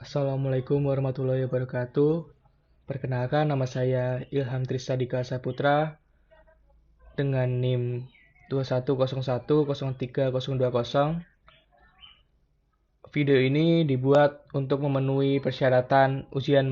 Assalamualaikum warahmatullahi wabarakatuh. Perkenalkan, nama saya Ilham Trisadika Saputra dengan NIM 2101032020. Video ini dibuat untuk memenuhi persyaratan ujian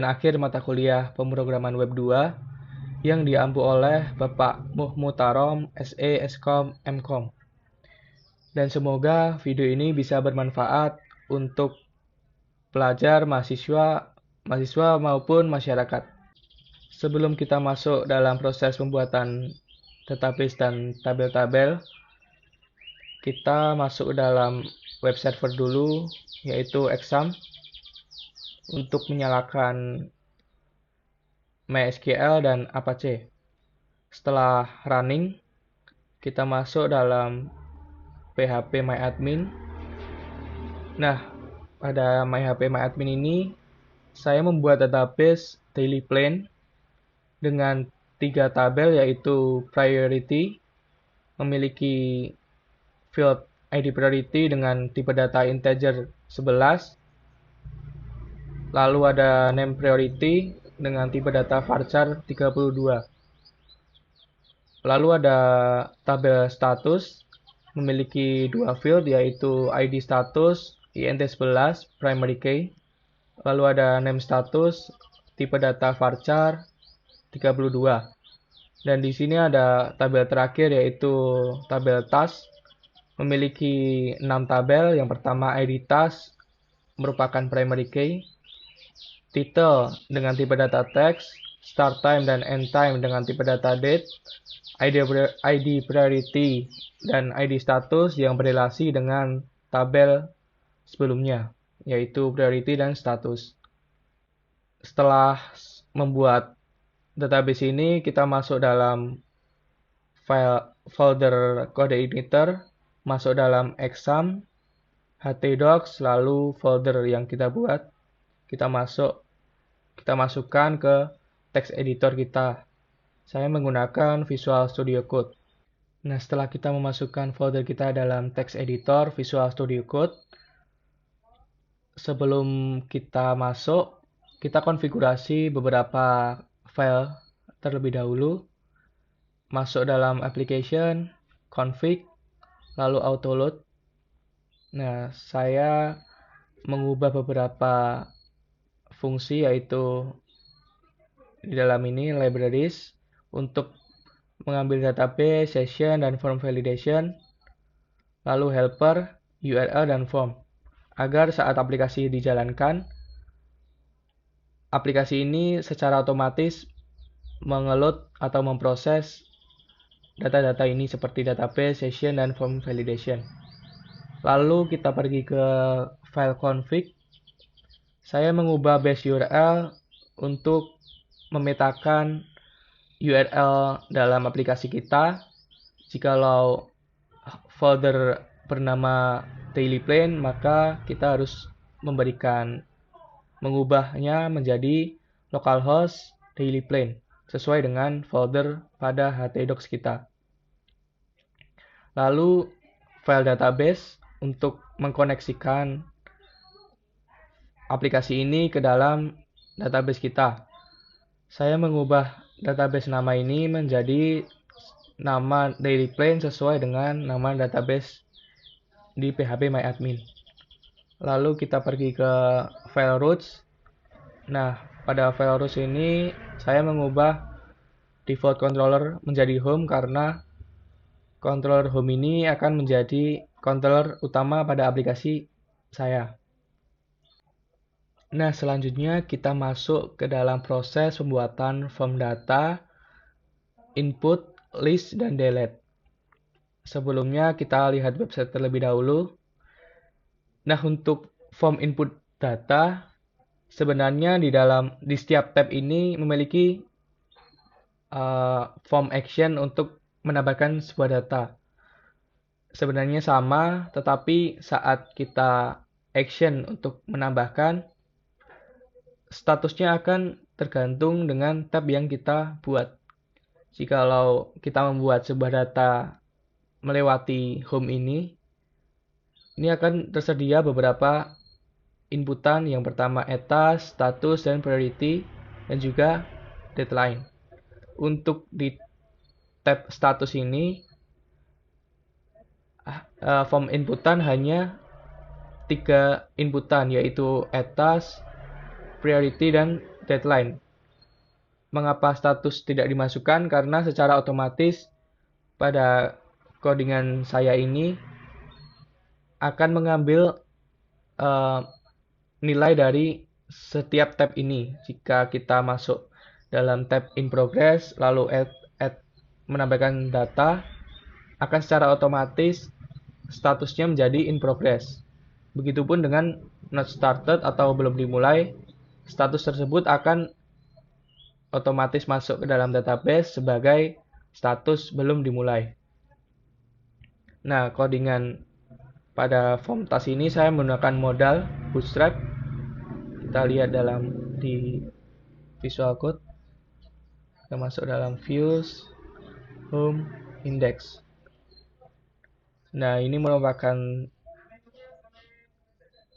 akhir mata kuliah pemrograman web 2 yang diampu oleh Bapak Muhmutarom SE Eskom Mkom. Dan semoga video ini bisa bermanfaat untuk pelajar, mahasiswa maupun masyarakat. Sebelum kita masuk dalam proses pembuatan database dan tabel-tabel, kita masuk dalam web server dulu, yaitu exam, untuk menyalakan MySQL dan Apache. Setelah running, kita masuk dalam php-myadmin. Nah, pada php-myadmin ini, saya membuat database DailyPlain dengan 3 tabel, yaitu priority, memiliki field ID priority dengan tipe data integer 11, lalu ada name priority dengan tipe data varchar 32. Lalu ada tabel status, memiliki 2 field, yaitu ID status int11 primary key, lalu ada name status tipe data varchar 32. Dan di sini ada tabel terakhir, yaitu tabel task, memiliki 6 tabel. Yang pertama ID task merupakan primary key, title dengan tipe data text, start time dan end time dengan tipe data date, ID priority dan ID status yang berrelasi dengan tabel sebelumnya, yaitu priority dan status. Setelah membuat database ini, kita masuk dalam folder kode editor, masuk dalam exam, htdocs, lalu folder yang kita buat, kita masukkan ke text editor kita. Saya menggunakan Visual Studio Code. Nah, setelah kita memasukkan folder kita dalam text editor Visual Studio Code, sebelum kita masuk, kita konfigurasi beberapa file terlebih dahulu. Masuk dalam application, config, lalu auto load. Nah, saya mengubah beberapa fungsi, yaitu di dalam ini libraries untuk mengambil database, session, dan form validation, lalu helper, URL, dan form, agar saat aplikasi dijalankan, aplikasi ini secara otomatis mengeload atau memproses data-data ini seperti database, session, dan form validation. Lalu kita pergi ke file config. Saya mengubah base URL untuk memetakan URL dalam aplikasi kita. Jikalau folder bernama DailyPlain, maka kita harus mengubahnya menjadi localhost DailyPlain sesuai dengan folder pada htdocs kita. Lalu file database untuk mengkoneksikan aplikasi ini ke dalam database kita. Saya mengubah database nama ini menjadi nama DailyPlain sesuai dengan nama database di php-myadmin. Lalu kita pergi ke file roots. Nah, pada file roots ini saya mengubah default controller menjadi home karena controller home ini akan menjadi controller utama pada aplikasi saya. Nah, selanjutnya kita masuk ke dalam proses pembuatan form data, input, list, dan delete. Sebelumnya kita lihat website terlebih dahulu. Nah, untuk form input data, sebenarnya di setiap tab ini memiliki form action untuk menambahkan sebuah data. Sebenarnya sama, tetapi saat kita action untuk menambahkan, statusnya akan tergantung dengan tab yang kita buat. Jikalau kita membuat sebuah data melewati home ini akan tersedia beberapa inputan yang pertama etas, status, dan priority, dan juga deadline. Untuk di tab status ini, form inputan hanya 3 inputan, yaitu etas, priority, dan deadline. Mengapa status tidak dimasukkan? Karena secara otomatis pada codingan saya ini akan mengambil nilai dari setiap tab ini. Jika kita masuk dalam tab in progress lalu add menambahkan data, akan secara otomatis statusnya menjadi in progress. Begitupun dengan not started atau belum dimulai, status tersebut akan otomatis masuk ke dalam database sebagai status belum dimulai. Nah, codingan pada form task ini saya menggunakan modal Bootstrap. Kita lihat di Visual Code. Kita masuk dalam Views, Home, Index. Nah, ini merupakan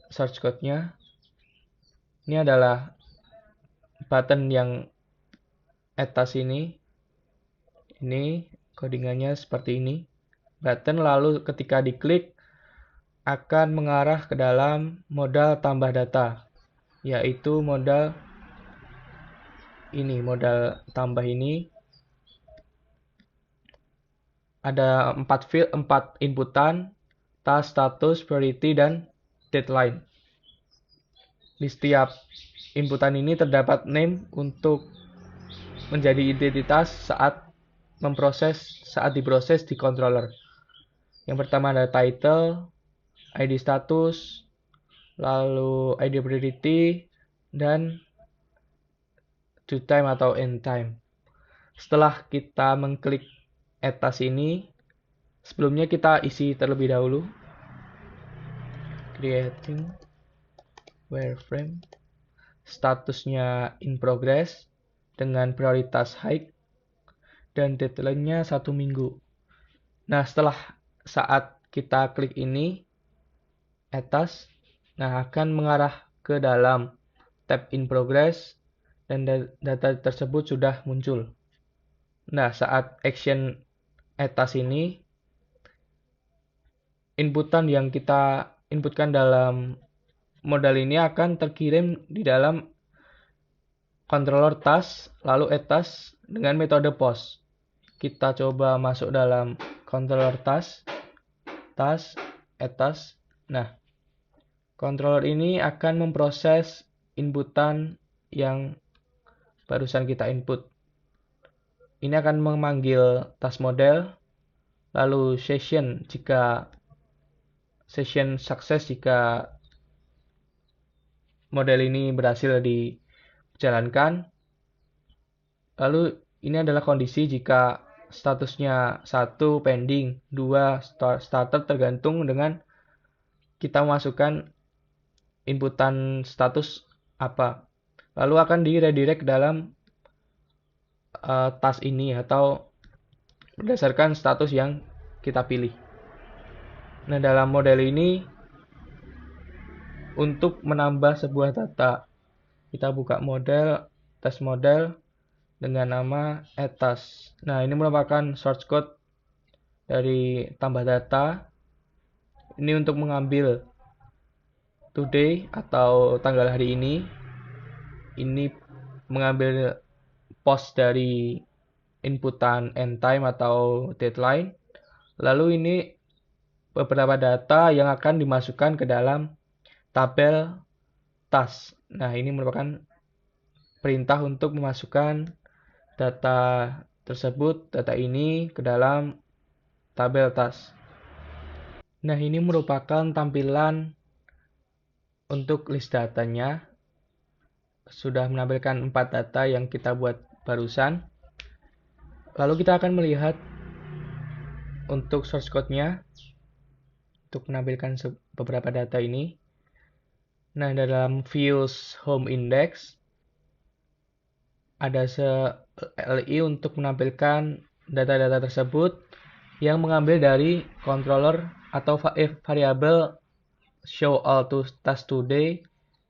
source code-nya. Ini adalah button yang atas ini. Ini codingannya seperti ini. Button lalu ketika diklik akan mengarah ke dalam modal tambah data, yaitu modal tambah ini. Ada 4 inputan, task, status, priority, dan deadline. Di setiap inputan ini terdapat name untuk menjadi identitas saat diproses di controller. Yang pertama ada title, ID status, lalu ID priority, dan due time atau end time. Setelah kita mengklik atas ini, sebelumnya kita isi terlebih dahulu. Creating wireframe, statusnya in progress dengan prioritas high, dan deadline-nya 1 minggu. Nah, saat kita klik ini atas, nah akan mengarah ke dalam tab in progress dan data tersebut sudah muncul. Nah, saat action atas ini, inputan yang kita inputkan dalam modal ini akan terkirim di dalam controller task lalu atas dengan metode post. Kita coba masuk dalam controller task atas. Nah, controller ini akan memproses inputan yang barusan kita input. Ini akan memanggil task model, lalu session success jika model ini berhasil dijalankan. Lalu ini adalah kondisi jika statusnya 1 pending, 2 starter, tergantung dengan kita memasukkan inputan status apa. Lalu akan di-redirect dalam task ini atau berdasarkan status yang kita pilih. Nah, dalam model ini untuk menambah sebuah data, kita buka test model dengan nama atas. Nah, ini merupakan source code dari tambah data. Ini untuk mengambil today atau tanggal hari ini. Ini mengambil post dari inputan end time atau deadline. Lalu ini beberapa data yang akan dimasukkan ke dalam tabel task. Nah, ini merupakan perintah untuk memasukkan data tersebut, data ini ke dalam tabel task. Nah, ini merupakan tampilan untuk list datanya. Sudah menampilkan 4 data yang kita buat barusan. Lalu kita akan melihat untuk source code-nya untuk menampilkan beberapa data ini. Nah, dalam views home index ada li untuk menampilkan data-data tersebut yang mengambil dari controller atau variabel show all to task today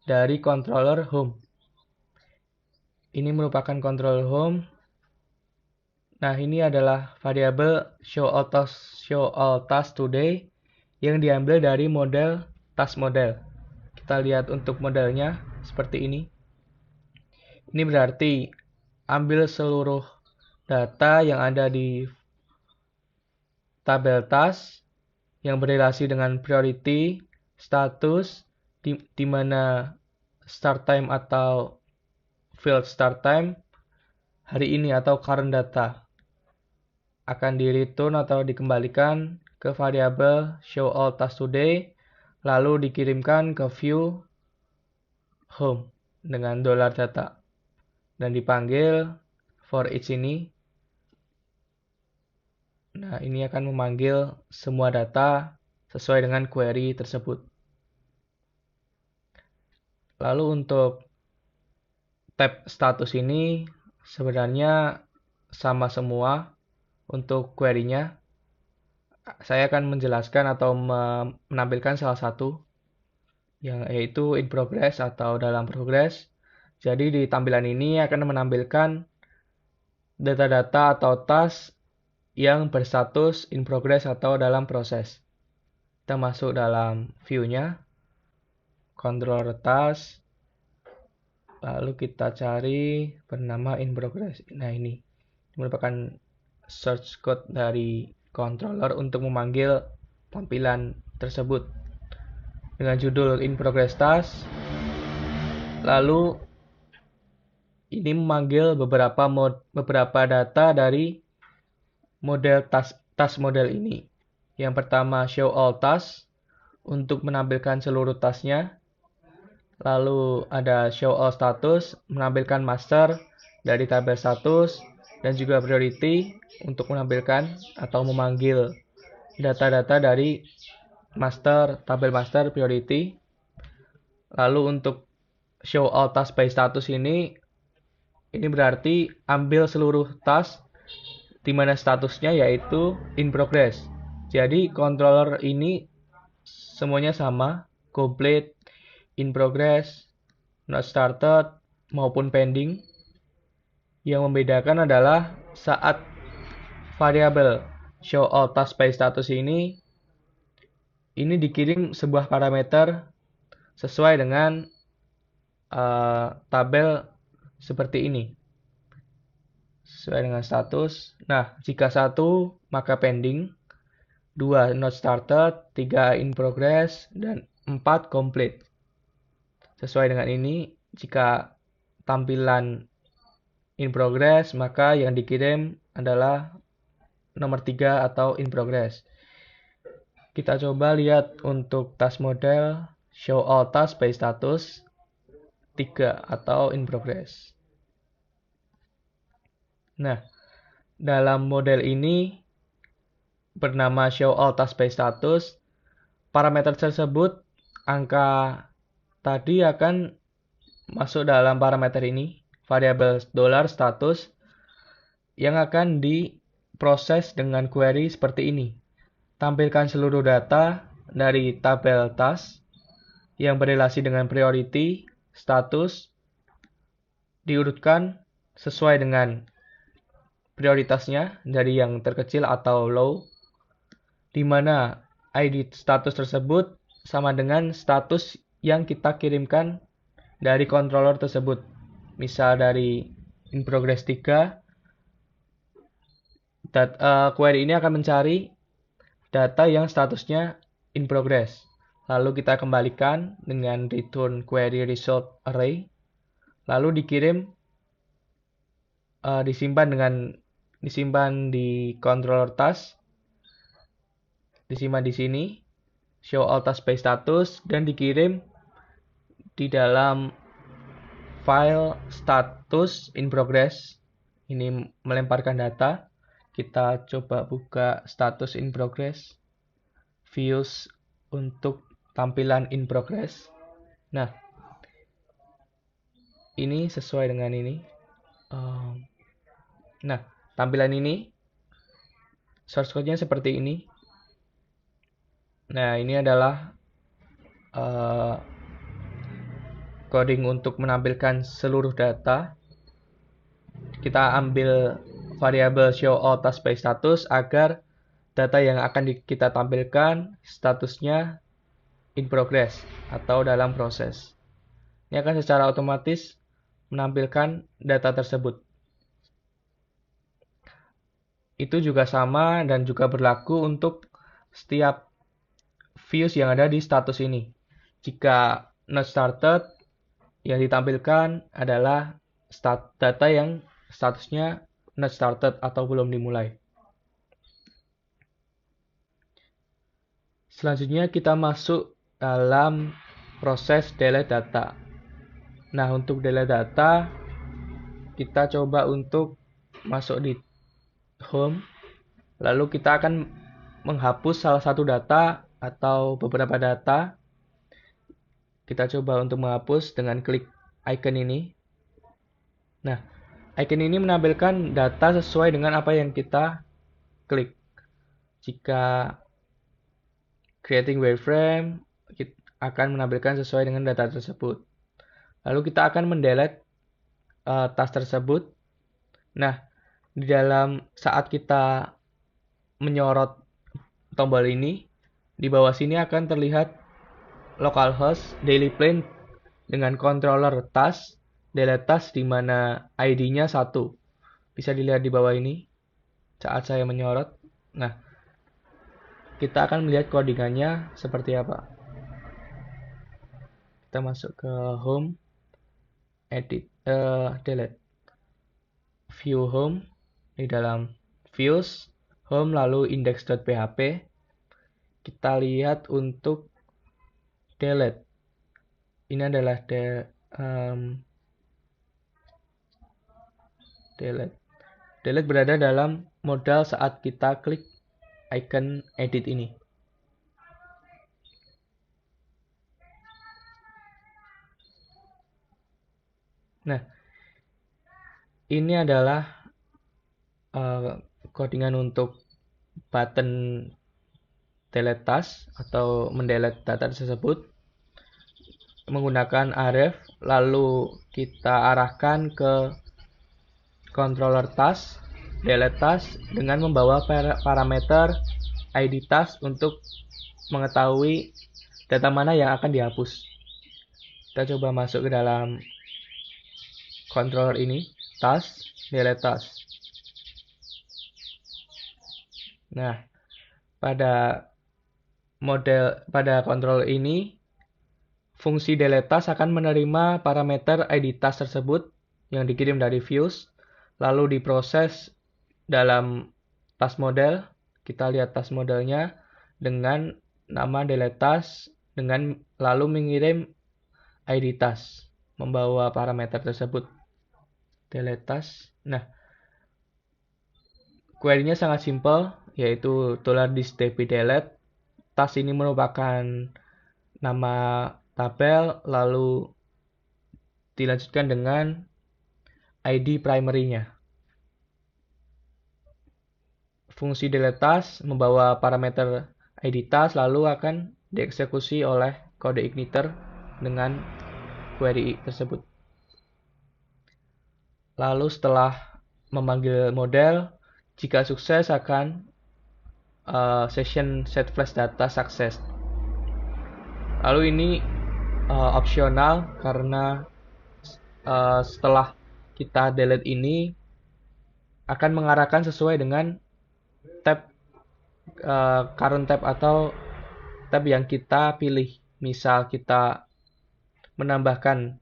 dari controller home. Ini merupakan controller home. Nah, ini adalah variabel show all task today yang diambil dari model task model. Kita lihat untuk modelnya seperti ini. Ini berarti ambil seluruh data yang ada di tabel task yang berrelasi dengan priority, status, di mana start time atau field start time hari ini atau current data akan di return atau dikembalikan ke variabel show all task today, lalu dikirimkan ke view home dengan $data dan dipanggil for each ini. Nah, ini akan memanggil semua data sesuai dengan query tersebut. Lalu untuk tab status ini sebenarnya sama semua untuk query-nya. Saya akan menjelaskan atau menampilkan salah satu, yaitu in progress atau dalam progress. Jadi di tampilan ini akan menampilkan data-data atau task yang berstatus in progress atau dalam proses. Kita masuk dalam view-nya, control task, lalu kita cari bernama in progress. Nah, ini merupakan search code dari controller untuk memanggil tampilan tersebut dengan judul in progress task. Lalu ini memanggil beberapa data dari model task model ini. Yang pertama show all task untuk menampilkan seluruh tasknya. Lalu ada show all status menampilkan master dari tabel status dan juga priority untuk menampilkan atau memanggil data-data dari tabel master priority. Lalu untuk show all task by status ini berarti ambil seluruh task di mana statusnya yaitu in progress. Jadi controller ini semuanya sama, complete, in progress, not started, maupun pending. Yang membedakan adalah saat variabel show all task by status ini dikirim sebuah parameter sesuai dengan tabel seperti ini. Sesuai dengan status. Nah, jika 1 maka pending, 2 not started, 3 in progress, dan 4 complete. Sesuai dengan ini, jika tampilan in progress, maka yang dikirim adalah nomor 3 atau in progress. Kita coba lihat untuk task model show all task by status 3 atau in progress. Nah, dalam model ini bernama show all task by status, parameter tersebut, angka tadi akan masuk dalam parameter ini, variabel $status, yang akan diproses dengan query seperti ini. Tampilkan seluruh data dari tabel task yang berrelasi dengan priority, status, diurutkan sesuai dengan prioritasnya dari yang terkecil atau low, di mana ID status tersebut sama dengan status yang kita kirimkan dari controller tersebut. Misal dari in progress 3, query ini akan mencari data yang statusnya in progress. Lalu kita kembalikan dengan return query result array. Lalu dikirim, disimpan di controller task, disimpan di sini, show all task by status, dan dikirim di dalam file status in progress. Ini melemparkan data. Kita coba buka status in progress, views untuk tampilan in progress. Nah, ini sesuai dengan ini. Nah, tampilan ini source code-nya seperti ini. Nah, ini adalah coding untuk menampilkan seluruh data. Kita ambil variabel show all task by status agar data yang akan kita tampilkan statusnya in progress atau dalam proses. Ini akan secara otomatis menampilkan data tersebut. Itu juga sama dan juga berlaku untuk setiap views yang ada di status ini. Jika not started, yang ditampilkan adalah data yang statusnya not started atau belum dimulai. Selanjutnya kita masuk dalam proses delete data. Nah, untuk delete data, kita coba untuk masuk di home, lalu kita akan menghapus salah satu data atau beberapa data. Kita coba untuk menghapus dengan klik icon ini. Nah, icon ini menampilkan data sesuai dengan apa yang kita klik. Jika creating wireframe, kita akan menampilkan sesuai dengan data tersebut. Lalu kita akan mendelete task tersebut. Nah, di dalam saat kita menyorot tombol ini, di bawah sini akan terlihat localhost daily plane dengan controller task, delete task di mana ID-nya 1. Bisa dilihat di bawah ini saat saya menyorot. Nah, kita akan melihat codingannya seperti apa. Kita masuk ke home, edit, delete, view home, di dalam views, home lalu index.php. Kita lihat untuk delete. Ini adalah delete. Delete berada dalam modal saat kita klik icon edit ini. Nah, ini adalah codingan untuk button delete task atau mendelete data tersebut menggunakan aref, lalu kita arahkan ke controller task, delete task dengan membawa parameter ID task untuk mengetahui data mana yang akan dihapus. Kita coba masuk ke dalam controller ini, task, delete task. Nah, pada controller ini, fungsi delete task akan menerima parameter ID task tersebut yang dikirim dari views, lalu diproses dalam task model. Kita lihat task modelnya dengan nama delete task, dengan lalu mengirim ID task, membawa parameter tersebut. Delete task. Nah, query-nya sangat simpel, yaitu $dp_delete. Task ini merupakan nama tabel, lalu dilanjutkan dengan ID primary-nya. Fungsi delete task membawa parameter ID task, lalu akan dieksekusi oleh kode igniter dengan query tersebut. Lalu setelah memanggil model, jika sukses akan session set flash data sukses. Lalu ini opsional karena setelah kita delete ini akan mengarahkan sesuai dengan tab current tab atau tab yang kita pilih. Misal kita menambahkan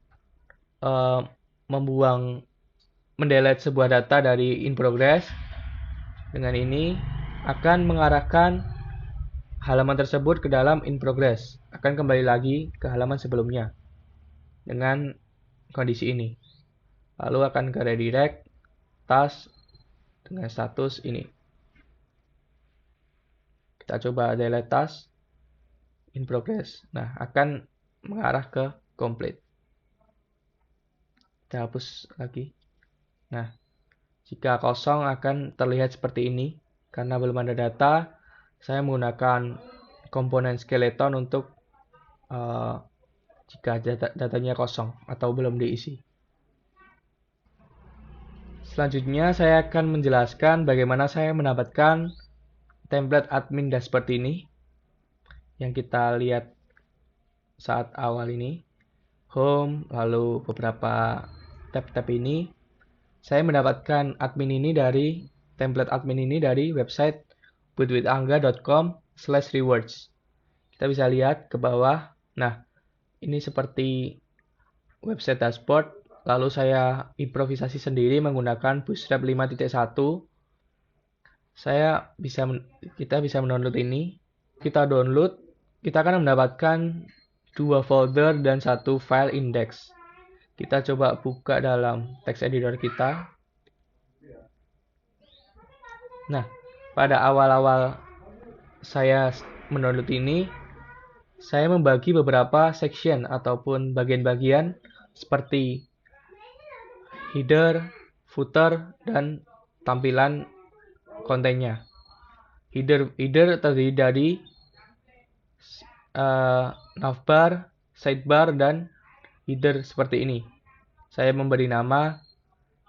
mendelete sebuah data dari in progress, dengan ini akan mengarahkan halaman tersebut ke dalam in progress, akan kembali lagi ke halaman sebelumnya dengan kondisi ini. Lalu akan ke redirect task dengan status ini. Kita coba delete task in progress. Nah, akan mengarah ke complete. Kita hapus lagi. Nah, jika kosong akan terlihat seperti ini. Karena belum ada data, saya menggunakan komponen skeleton untuk jika datanya kosong atau belum diisi. Selanjutnya saya akan menjelaskan bagaimana saya mendapatkan template admin dashboard ini yang kita lihat saat awal ini. Home, lalu beberapa tab-tab ini. Saya mendapatkan template admin ini dari website budwithangga.com/rewards. Kita bisa lihat ke bawah. Nah, ini seperti website dashboard. Lalu saya improvisasi sendiri menggunakan Bootstrap 5.1. Kita bisa mendownload ini. Kita download, kita akan mendapatkan 2 folder dan 1 file index. Kita coba buka dalam text editor kita. Nah, pada awal-awal saya mendownload ini, saya membagi beberapa section ataupun bagian-bagian seperti header, footer, dan tampilan kontennya. Header terdiri dari navbar, sidebar, dan header seperti ini. Saya memberi nama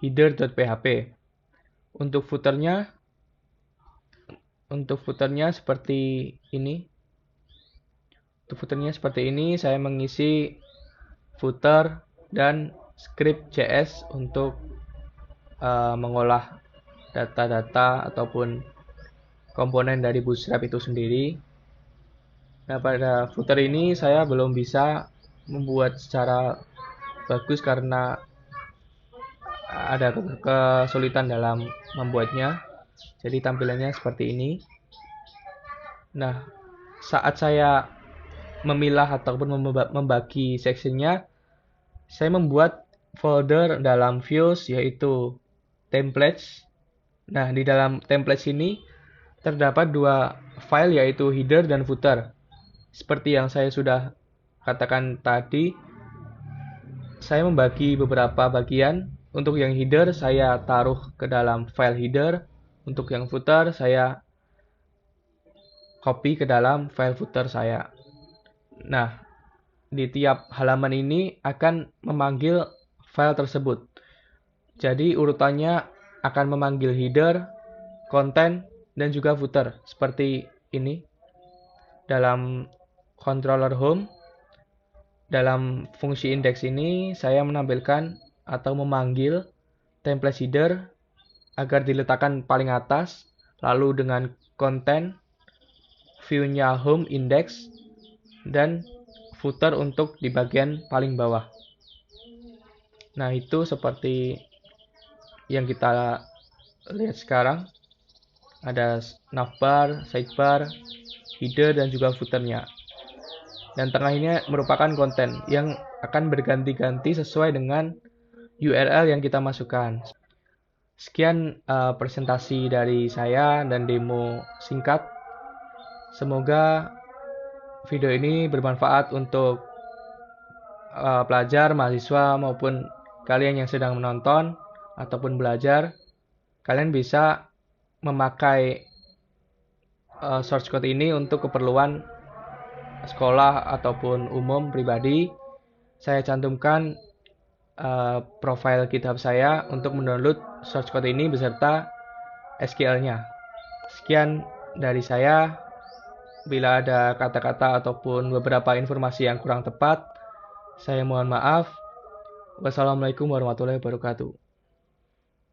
header.php. Untuk footernya seperti ini. Saya mengisi footer dan script JS untuk mengolah data-data ataupun komponen dari Bootstrap itu sendiri. Nah, pada footer ini saya belum bisa membuat secara bagus karena ada kesulitan dalam membuatnya. Jadi tampilannya seperti ini. Nah, saat saya memilah ataupun membagi sectionnya, saya membuat folder dalam views yaitu templates. Nah, di dalam templates ini terdapat 2 file yaitu header dan footer. Seperti yang saya sudah katakan tadi, saya membagi beberapa bagian. Untuk yang header saya taruh ke dalam file header. Untuk yang footer saya copy ke dalam file footer saya. Nah, di tiap halaman ini akan memanggil file tersebut. Jadi urutannya akan memanggil header, content, dan juga footer. Seperti ini. Dalam controller home, dalam fungsi index ini saya menampilkan atau memanggil template header agar diletakkan paling atas, lalu dengan content, view-nya home index, dan footer untuk di bagian paling bawah. Nah, itu seperti yang kita lihat sekarang. Ada navbar, sidebar, header, dan juga footernya. Dan tengah ini merupakan konten yang akan berganti-ganti sesuai dengan URL yang kita masukkan. Sekian presentasi dari saya dan demo singkat. Semoga video ini bermanfaat untuk pelajar, mahasiswa, maupun kalian yang sedang menonton ataupun belajar. Kalian bisa memakai source code ini untuk keperluan sekolah ataupun umum pribadi. Saya cantumkan profile GitHub saya untuk mendownload source code ini beserta SQL-nya. Sekian dari saya. Bila ada kata-kata ataupun beberapa informasi yang kurang tepat, saya mohon maaf. Wassalamualaikum warahmatullahi wabarakatuh.